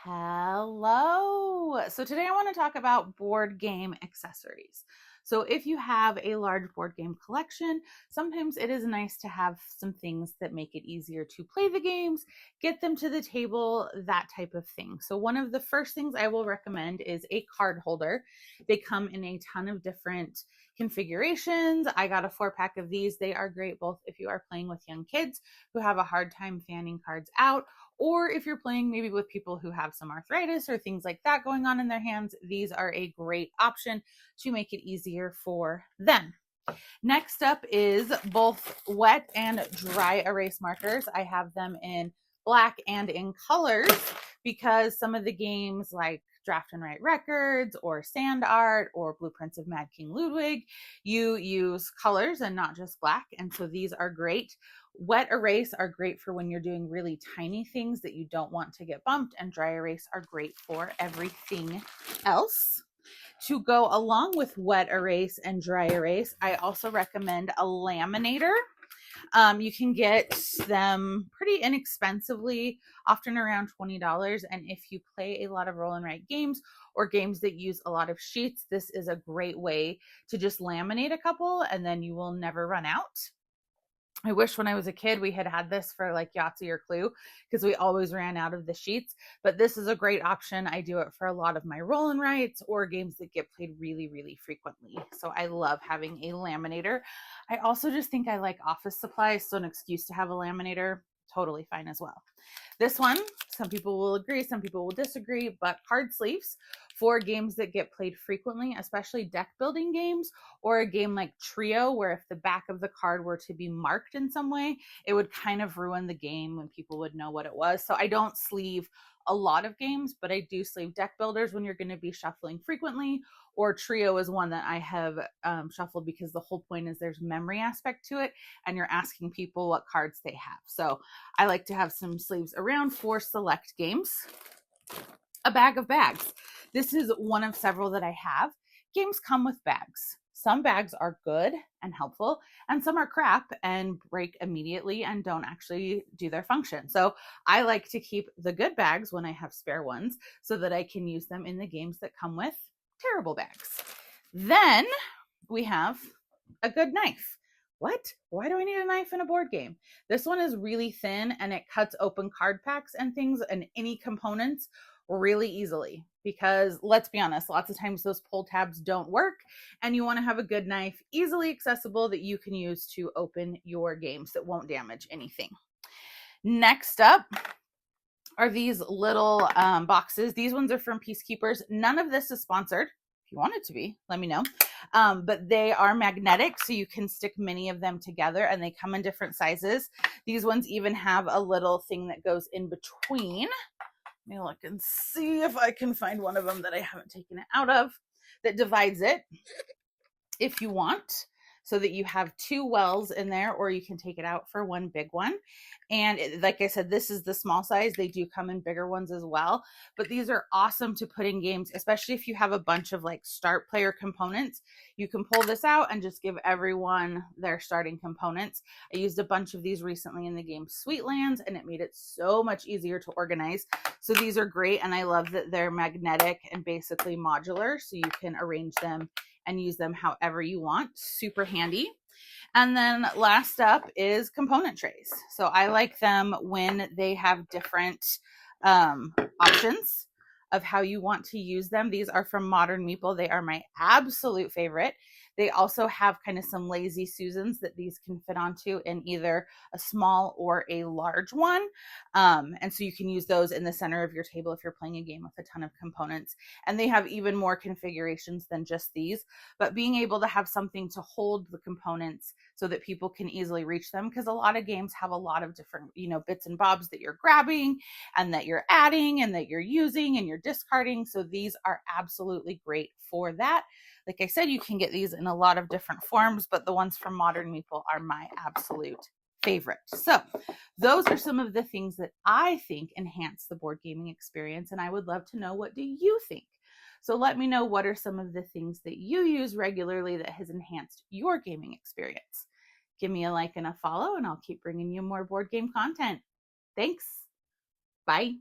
Hello. So today I want to talk about board game accessories. So if you have a large board game collection, sometimes it is nice to have some things that make it easier to play the games, get them to the table, that type of thing. So one of the first things I will recommend is a card holder. They come in a ton of different configurations. I got a 4-pack of these. They are great both if you are playing with young kids who have a hard time fanning cards out, or if you're playing maybe with people who have some arthritis or things like that going on in their hands. These are a great option to make it easier for them. Next up is both wet and dry erase markers. I have them in black and in colors because some of the games like Draft and Write Records or Sand Art or Blueprints of Mad King Ludwig, you use colors and not just black. And so these are great. Wet erase are great for when you're doing really tiny things that you don't want to get bumped, and dry erase are great for everything else. To go along with wet erase and dry erase, I also recommend a laminator. You can get them pretty inexpensively, often around $20. And if you play a lot of roll and write games or games that use a lot of sheets, this is a great way to just laminate a couple and then you will never run out. I wish when I was a kid we had had this for like Yahtzee or Clue because we always ran out of the sheets, but this is a great option. I do it for a lot of my roll and writes or games that get played really, really frequently. So I love having a laminator. I also just think I like office supplies, so an excuse to have a laminator, totally fine as well. This one, some people will agree, some people will disagree, but card sleeves for games that get played frequently, especially deck building games or a game like Trio, where if the back of the card were to be marked in some way, it would kind of ruin the game when people would know what it was. So I don't sleeve a lot of games, but I do sleeve deck builders when you're going to be shuffling frequently, or Trio is one that I have shuffled because the whole point is there's memory aspect to it and you're asking people what cards they have. So I like to have some sleeves around for select games. A bag of bags. This is one of several that I have. Games come with bags. Some bags are good and helpful, and some are crap and break immediately and don't actually do their function. So I like to keep the good bags when I have spare ones so that I can use them in the games that come with terrible bags. Then we have a good knife. What? Why do I need a knife in a board game? This one is really thin and it cuts open card packs and things and any components really easily, because let's be honest, lots of times those pull tabs don't work and you want to have a good knife easily accessible that you can use to open your games that won't damage anything. Next up are these little boxes. These ones are from Peacekeepers. None of this is sponsored. If you want it to be, let me know. But they are magnetic, so you can stick many of them together and they come in different sizes. These ones even have a little thing that goes in between. Let me look and see if I can find one of them that I haven't taken it out of that divides it if you want, so that you have two wells in there, or you can take it out for one big one. And like I said, this is the small size. They do come in bigger ones as well, but these are awesome to put in games, especially if you have a bunch of like start player components. You can pull this out and just give everyone their starting components. I used a bunch of these recently in the game Sweetlands, and it made it so much easier to organize. So these are great, and I love that they're magnetic and basically modular, so you can arrange them and use them however you want. Super handy. And then last up is component trays. So I like them when they have different options of how you want to use them. These are from Modern Meeple. They are my absolute favorite. They also have kind of some lazy Susans that these can fit onto in either a small or a large one. And so you can use those in the center of your table if you're playing a game with a ton of components. And they have even more configurations than just these, but being able to have something to hold the components so that people can easily reach them, because a lot of games have a lot of different, bits and bobs that you're grabbing and that you're adding and that you're using and you're discarding. So these are absolutely great for that. Like I said, you can get these in a lot of different forms, but the ones from Modern Meeple are my absolute favorite. So those are some of the things that I think enhance the board gaming experience, and I would love to know, what do you think? So let me know, what are some of the things that you use regularly that has enhanced your gaming experience? Give me a like and a follow, and I'll keep bringing you more board game content. Thanks. Bye.